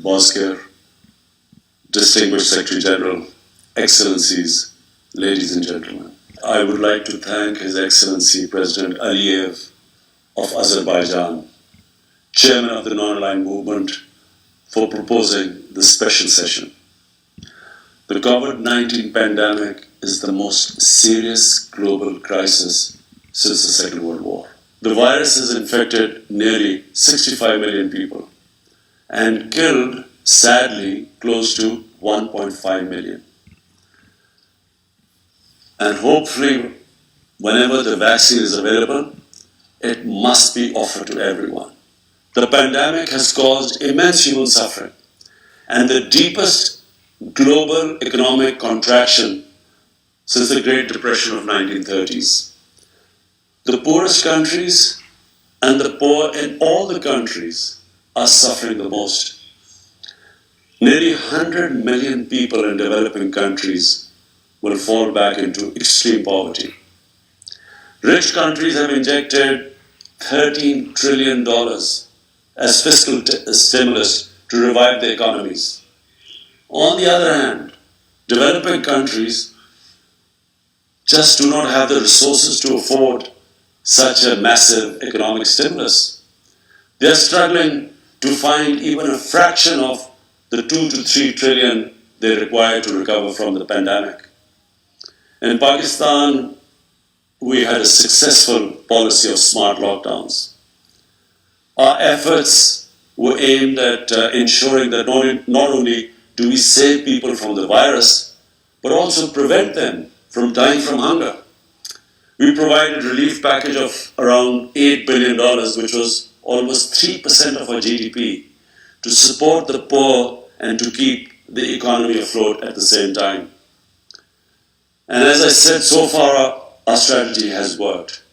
Bosger, Distinguished Secretary General, Excellencies, ladies and gentlemen. I would like to thank His Excellency President Aliyev of Azerbaijan, Chairman of the Non-Aligned Movement, for proposing this special session. The COVID-19 pandemic is the most serious global crisis since the Second World War. The virus has infected nearly 65 million people and killed, sadly, close to 1.5 million. And hopefully, whenever the vaccine is available, it must be offered to everyone. The pandemic has caused immense human suffering and the deepest global economic contraction since the Great Depression of 1930s. The poorest countries and the poor in all the countries are suffering the most. Nearly 100 million people in developing countries will fall back into extreme poverty. Rich countries have injected $13 trillion as fiscal stimulus to revive their economies. On the other hand, developing countries just do not have the resources to afford such a massive economic stimulus. They are struggling to find even a fraction of the 2 to 3 trillion they require to recover from the pandemic. In Pakistan, we had a successful policy of smart lockdowns. Our efforts were aimed at ensuring that not only do we save people from the virus, but also prevent them from dying from hunger. We provided a relief package of around $8 billion, which was almost 3% of our GDP, to support the poor and to keep the economy afloat at the same time. And as I said, so far our strategy has worked.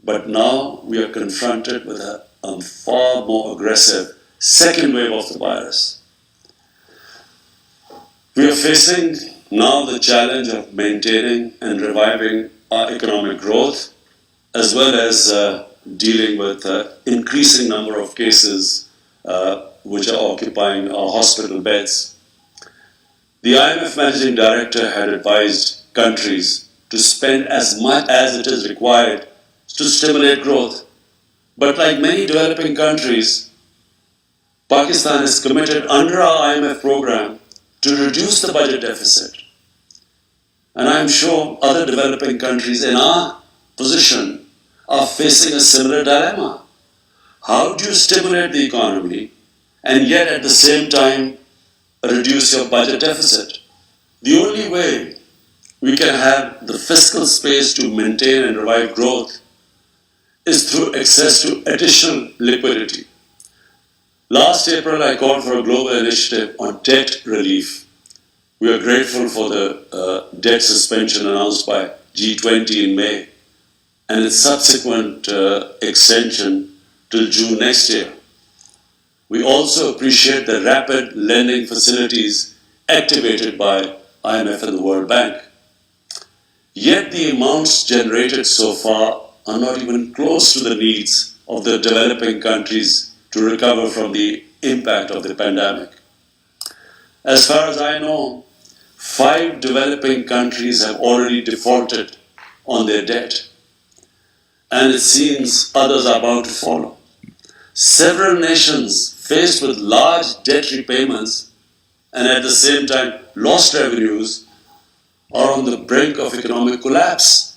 But now we are confronted with a far more aggressive second wave of the virus. We are facing now the challenge of maintaining and reviving our economic growth, as well as dealing with increasing number of cases which are occupying our hospital beds. The IMF Managing Director had advised countries to spend as much as it is required to stimulate growth. But like many developing countries, Pakistan is committed under our IMF program to reduce the budget deficit. And I'm sure other developing countries in our position are facing a similar dilemma. How do you stimulate the economy and yet at the same time reduce your budget deficit? The only way we can have the fiscal space to maintain and revive growth is through access to additional liquidity. Last April, I called for a global initiative on debt relief. We are grateful for the debt suspension announced by G20 in May and its subsequent extension till June next year. We also appreciate the rapid lending facilities activated by IMF and the World Bank. Yet the amounts generated so far are not even close to the needs of the developing countries to recover from the impact of the pandemic. As far as I know, 5 developing countries have already defaulted on their debt, and it seems others are about to follow. Several nations faced with large debt repayments and at the same time lost revenues are on the brink of economic collapse.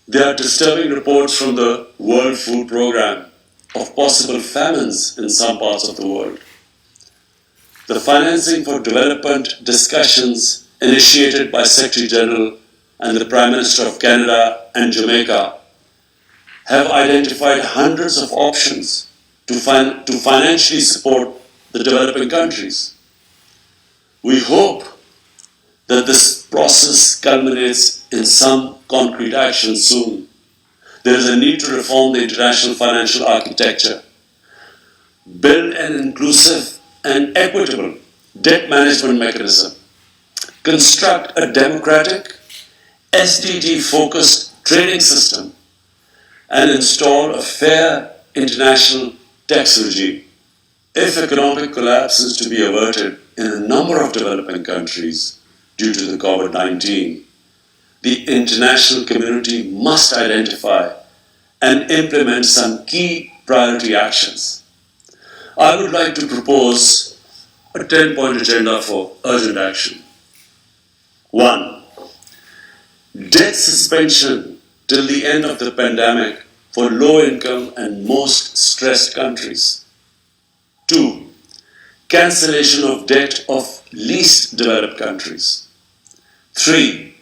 There are disturbing reports from the World Food Programme of possible famines in some parts of the world. The Financing for Development discussions initiated by Secretary General and the Prime Minister of Canada and Jamaica have identified hundreds of options to financially support the developing countries. We hope that this process culminates in some concrete action soon. There is a need to reform the international financial architecture, build an inclusive and equitable debt management mechanism, construct a democratic, SDG-focused trading system, and install a fair international tax regime. If economic collapse is to be averted in a number of developing countries due to the COVID-19, the international community must identify and implement some key priority actions. I would like to propose a 10-point agenda for urgent action. 1. Debt suspension till the end of the pandemic for low-income and most stressed countries. 2. Cancellation of debt of least developed countries. 3.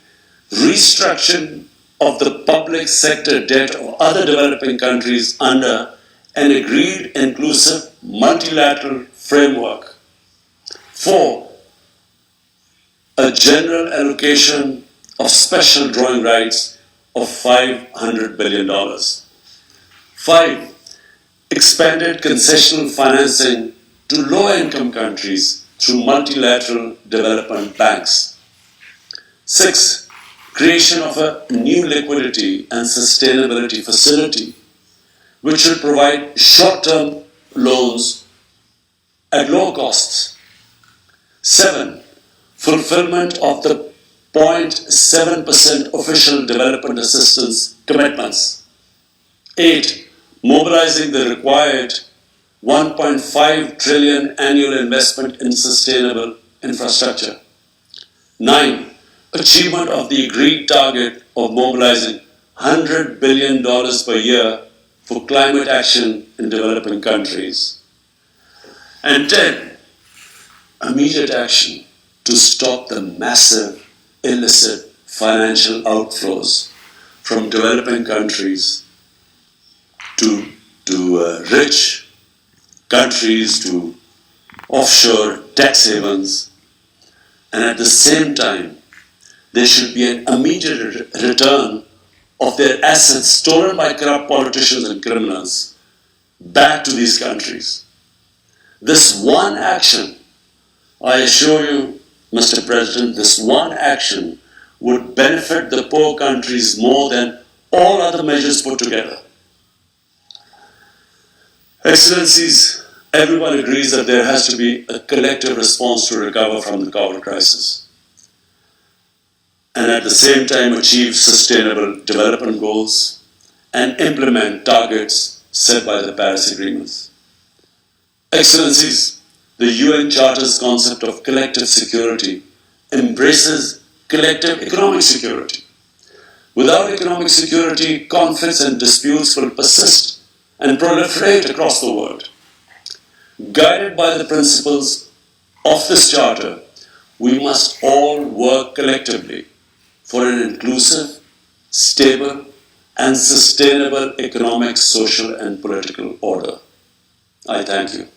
Restructuring of the public sector debt of other developing countries under an agreed inclusive multilateral framework. 4. A general allocation of special drawing rights of $500 billion. 5. Expanded concessional financing to low-income countries through multilateral development banks. 6. Creation of a new liquidity and sustainability facility, which will provide short-term loans at low costs. 7. Fulfillment of the 0.7% official development assistance commitments. 8. Mobilizing the required 1.5 trillion annual investment in sustainable infrastructure. 9. Achievement of the agreed target of mobilizing $100 billion per year for climate action in developing countries. And 10. Immediate action to stop the massive illicit financial outflows from developing countries to rich countries, to offshore tax havens, and at the same time, there should be an immediate return of their assets stolen by corrupt politicians and criminals back to these countries. This one action, I assure you, Mr. President, this one action would benefit the poor countries more than all other measures put together. Excellencies, everyone agrees that there has to be a collective response to recover from the COVID crisis and at the same time achieve sustainable development goals and implement targets set by the Paris Agreements. Excellencies, the UN Charter's concept of collective security embraces collective economic security. Without economic security, conflicts and disputes will persist and proliferate across the world. Guided by the principles of this Charter, we must all work collectively for an inclusive, stable, and sustainable economic, social, and political order. I thank you.